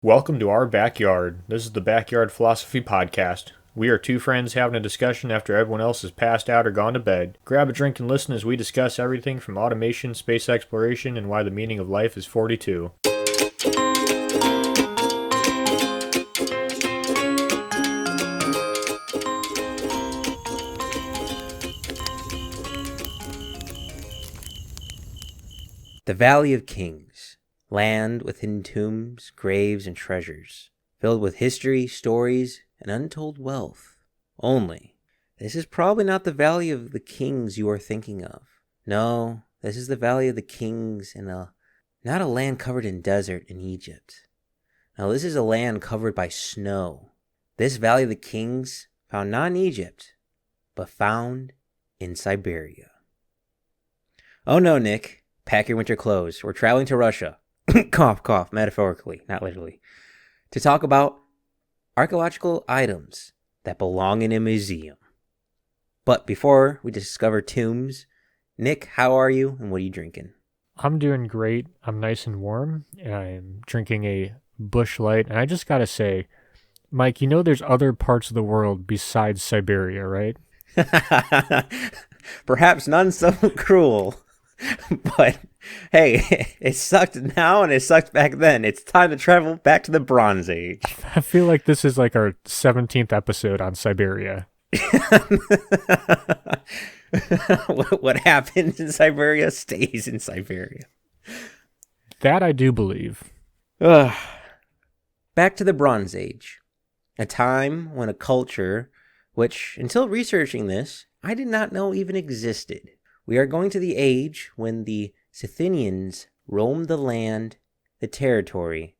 Welcome to our backyard. This is the Backyard Philosophy Podcast. We are two friends having a discussion after everyone else has passed out or gone to bed. Grab a drink and listen as we discuss everything from automation, space exploration, and why the meaning of life is 42. The Valley of Kings, land with hidden tombs, graves, and treasures, filled with history, stories, and untold wealth. Only, this is probably not the Valley of the Kings you are thinking of. No, this is the Valley of the Kings not a land covered in desert in Egypt. Now, this is a land covered by snow. This Valley of the Kings found not in Egypt, but found in Siberia. Oh no, Nick. Pack your winter clothes. We're traveling to Russia. Cough, cough, metaphorically, not literally. To talk about archaeological items that belong in a museum. But before we discover tombs, Nick, how are you and what are you drinking? I'm doing great. I'm nice and warm. I'm drinking a Busch Light. And I just gotta say, Mike, you know there's other parts of the world besides Siberia, right? Perhaps none so cruel. But hey, it sucked now and it sucked back then. It's time to travel back to the Bronze Age. I feel like this is like our 17th episode on Siberia. What happens in Siberia stays in Siberia. That I do believe. Back to the Bronze Age, a time when a culture, which until researching this, I did not know even existed. We are going to the age when the Scythians roamed the land, the territory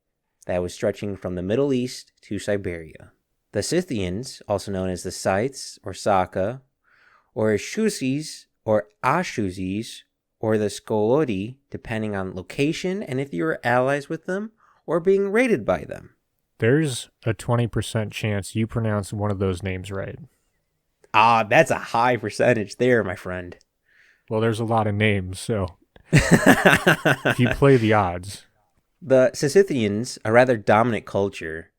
that was stretching from the Middle East to Siberia. The Scythians, also known as the Scythes or Saka, or Ashusis or Ashuzis, or the Skoodi, depending on location and if you were allies with them or being raided by them. There's a 20% chance you pronounce one of those names right. That's a high percentage there, my friend. Well, there's a lot of names, so if you play the odds. The Scythians, a rather dominant culture,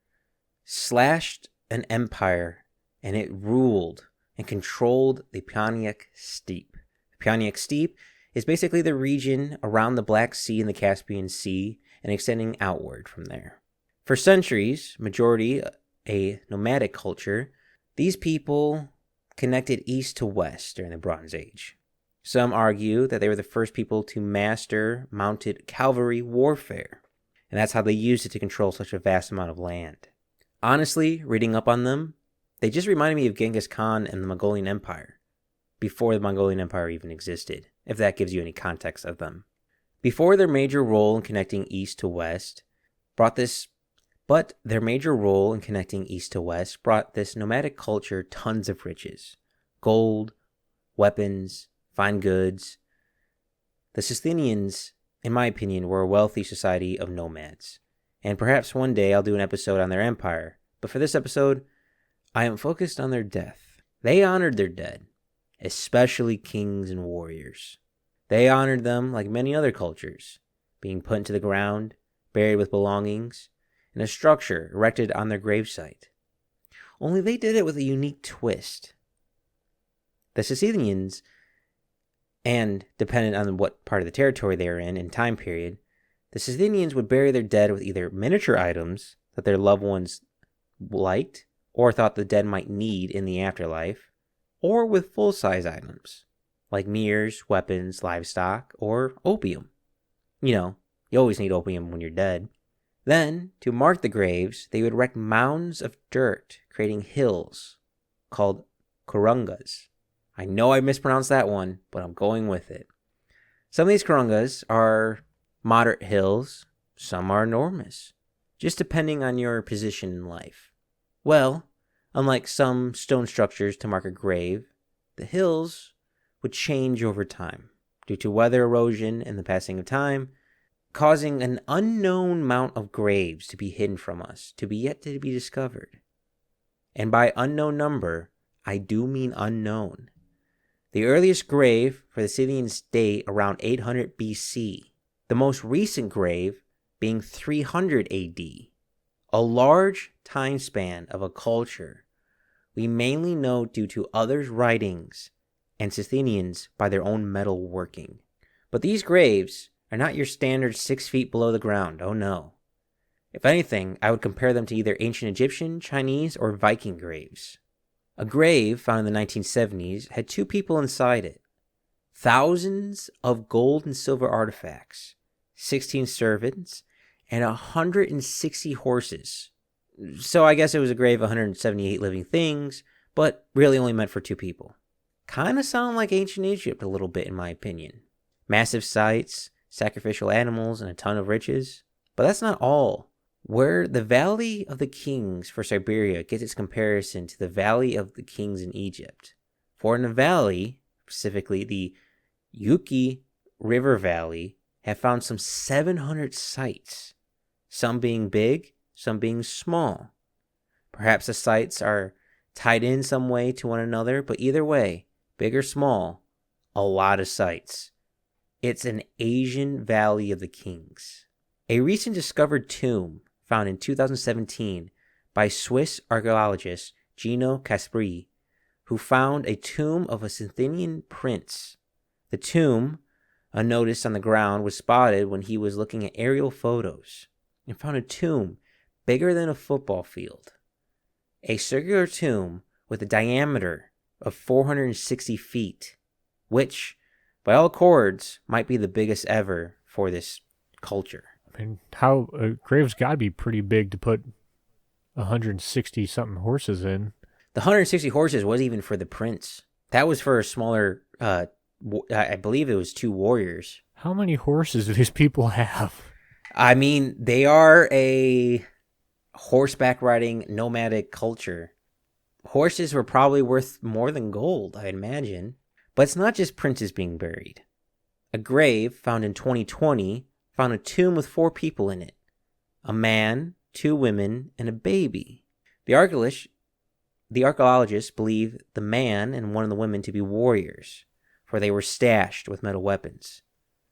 slashed an empire and it ruled and controlled the Paeonic Steppe. The Paeonic Steppe is basically the region around the Black Sea and the Caspian Sea and extending outward from there. For centuries, majority a nomadic culture, these people connected east to west during the Bronze Age. Some argue that they were the first people to master mounted cavalry warfare, and that's how they used it to control such a vast amount of land. Honestly, reading up on them, they just reminded me of Genghis Khan and the Mongolian Empire, before the Mongolian Empire even existed, if that gives you any context of them. Before their major role in connecting east to west brought this nomadic culture tons of riches, gold, weapons, fine goods. The Scythians, in my opinion, were a wealthy society of nomads. And perhaps one day I'll do an episode on their empire. But for this episode, I am focused on their death. They honored their dead, especially kings and warriors. They honored them like many other cultures, being put into the ground, buried with belongings, in a structure erected on their gravesite. Only they did it with a unique twist. The Scythians, and dependent on what part of the territory they are in and time period, the Scythians would bury their dead with either miniature items that their loved ones liked or thought the dead might need in the afterlife, or with full-size items like mirrors, weapons, livestock, or opium. You always need opium when you're dead. Then, to mark the graves, they would erect mounds of dirt, creating hills called kurungas. I know I mispronounced that one, but I'm going with it. Some of these kurungas are moderate hills, some are enormous, just depending on your position in life. Well, unlike some stone structures to mark a grave, the hills would change over time due to weather erosion and the passing of time, causing an unknown amount of graves to be hidden from us, to be yet to be discovered. And by unknown number, I do mean unknown. The earliest grave for the Scythians date around 800 BC, the most recent grave being 300 AD. a large time span of a culture we mainly know due to others' writings and Scythians by their own metal working. But these graves are not your standard 6 feet below the ground, oh no. If anything, I would compare them to either ancient Egyptian, Chinese, or Viking graves. A grave found in the 1970s had 2 people inside it, thousands of gold and silver artifacts, 16 servants, and 160 horses. So I guess it was a grave of 178 living things, but really only meant for 2 people. Kinda sound like ancient Egypt a little bit in my opinion. Massive sites, sacrificial animals, and a ton of riches. But that's not all. Where the Valley of the Kings for Siberia gets its comparison to the Valley of the Kings in Egypt. For in the valley, specifically the Yuki River Valley, have found some 700 sites, some being big, some being small. Perhaps the sites are tied in some way to one another, but either way, big or small, a lot of sites. It's an Asian Valley of the Kings. A recent discovered tomb found in 2017 by Swiss archaeologist Gino Caspri, who found a tomb of a Scythian prince. The tomb, unnoticed on the ground, was spotted when he was looking at aerial photos and found a tomb bigger than a football field. A circular tomb with a diameter of 460 feet, which, by all accords, might be the biggest ever for this culture. I mean, how a grave's got to be pretty big to put 160 something horses in. The 160 horses wasn't even for the prince. That was for a smaller, I believe it was 2 warriors. How many horses do these people have? I mean, they are a horseback riding nomadic culture. Horses were probably worth more than gold, I imagine. But it's not just princes being buried. A grave found in 2020 found a tomb with 4 people in it. A man, 2 women, and a baby. The archaeologists believe the man and one of the women to be warriors, for they were stashed with metal weapons,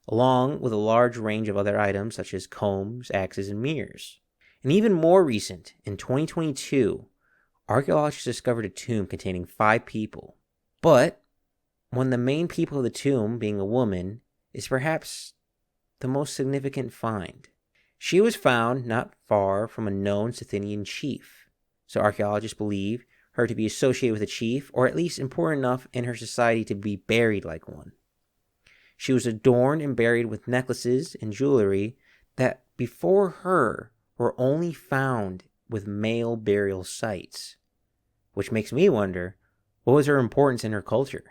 along with a large range of other items such as combs, axes, and mirrors. And even more recent, in 2022, archaeologists discovered a tomb containing 5 people. But one of the main people of the tomb, being a woman, is perhaps the most significant find. She was found not far from a known Scythian chief, so archaeologists believe her to be associated with a chief, or at least important enough in her society to be buried like one. She was adorned and buried with necklaces and jewelry that before her were only found with male burial sites, which makes me wonder, what was her importance in her culture?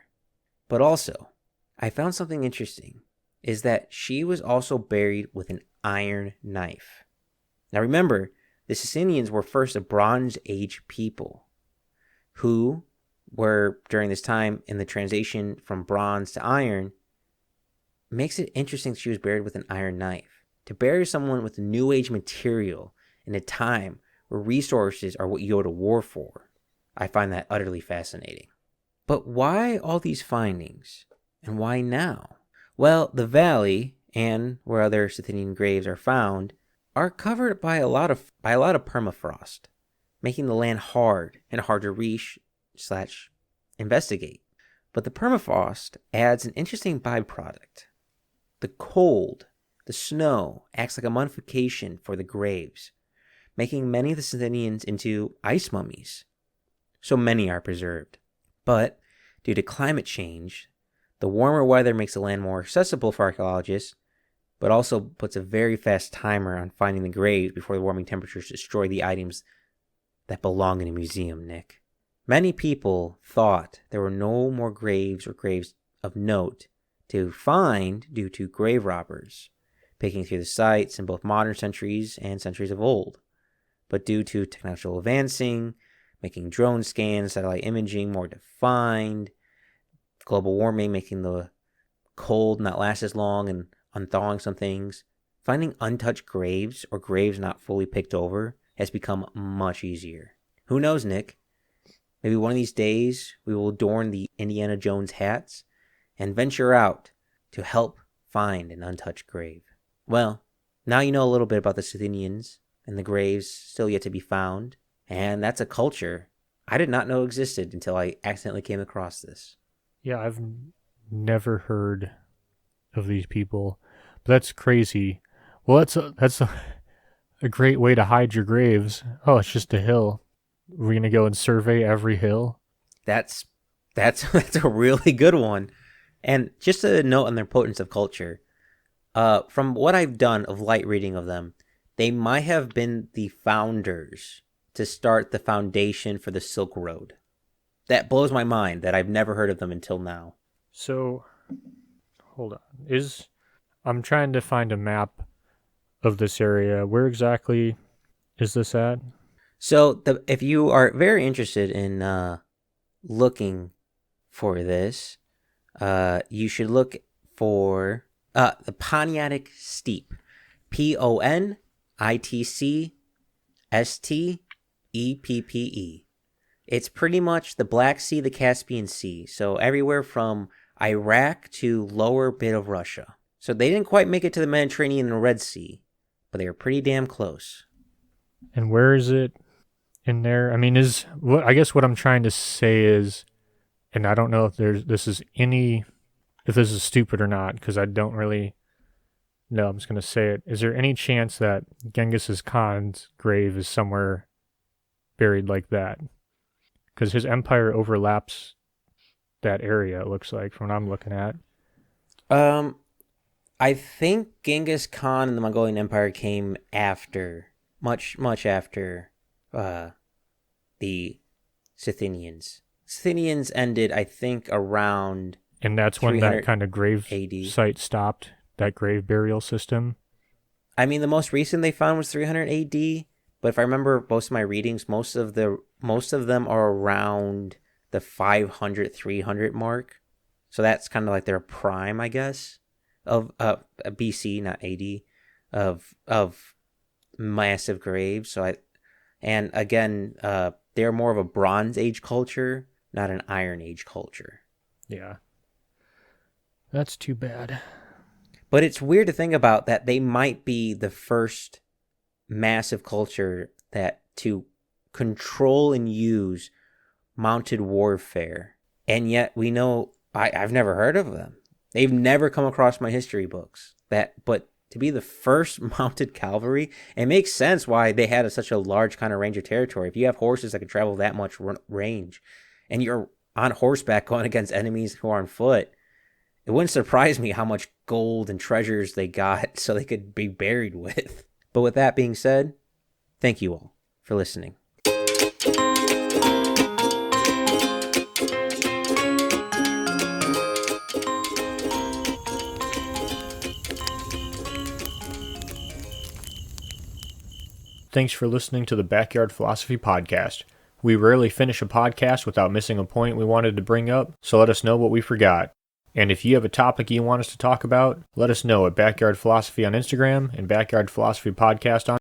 But also, I found something interesting, is that she was also buried with an iron knife. Now remember, the Scythians were first a Bronze Age people who were, during this time in the transition from bronze to iron, makes it interesting that she was buried with an iron knife. To bury someone with New Age material in a time where resources are what you go to war for, I find that utterly fascinating. But why all these findings? And why now? Well, the valley, and where other Scythian graves are found, are covered by a lot of permafrost, making the land hard and hard to reach / investigate. But the permafrost adds an interesting byproduct. The cold, the snow, acts like a mummification for the graves, making many of the Scythians into ice mummies. So many are preserved. But due to climate change, the warmer weather makes the land more accessible for archaeologists, but also puts a very fast timer on finding the graves before the warming temperatures destroy the items that belong in a museum, Nick. Many people thought there were no more graves or graves of note to find due to grave robbers picking through the sites in both modern centuries and centuries of old. But due to technological advancing, making drone scans, satellite imaging more defined, global warming making the cold not last as long and unthawing some things, finding untouched graves or graves not fully picked over has become much easier. Who knows, Nick? Maybe one of these days we will adorn the Indiana Jones hats and venture out to help find an untouched grave. Well, now you know a little bit about the Scythians and the graves still yet to be found. And that's a culture I did not know existed until I accidentally came across this. Yeah, I've never heard of these people. But that's crazy. Well, that's a great way to hide your graves. Oh, it's just a hill. We're going to go and survey every hill. That's that's a really good one. And just a note on the importance of culture. From what I've done of light reading of them, they might have been the founders to start the foundation for the Silk Road. That blows my mind that I've never heard of them until now. So, hold on. I'm trying to find a map of this area. Where exactly is this at? So, if you are very interested in looking for this, you should look for the Pontiac Steppe. PONITCSTEPPE. It's pretty much the Black Sea, the Caspian Sea. So everywhere from Iraq to lower bit of Russia. So they didn't quite make it to the Mediterranean and the Red Sea, but they were pretty damn close. And where is it in there? I mean, I guess what I'm trying to say is, and I don't know if if this is stupid or not, because I don't really know. I'm just going to say it. Is there any chance that Genghis Khan's grave is somewhere buried like that? Because his empire overlaps that area, it looks like, from what I'm looking at. I think Genghis Khan and the Mongolian Empire came after, much after, the Scythians. Scythians ended, I think, around. And that's when that kind of grave AD. site stopped, that grave burial system. I mean, the most recent they found was 300 AD, but if I remember most of my readings, most of them are around the 500, 300 mark. So that's kind of like their prime, I guess, of BC, not AD, of massive graves. And again, they're more of a Bronze Age culture, not an Iron Age culture. Yeah. That's too bad. But it's weird to think about that they might be the first massive culture that to control and use mounted warfare. And yet we know I've never heard of them. They've never come across my history books. But to be the first mounted cavalry, it makes sense why they had such a large kind of range of territory. If you have horses that can travel that much range, and you're on horseback going against enemies who are on foot, it wouldn't surprise me how much gold and treasures they got so they could be buried with. But with that being said, thank you all for listening. Thanks for listening to the Backyard Philosophy Podcast. We rarely finish a podcast without missing a point we wanted to bring up, so let us know what we forgot. And if you have a topic you want us to talk about, let us know at Backyard Philosophy on Instagram and Backyard Philosophy Podcast on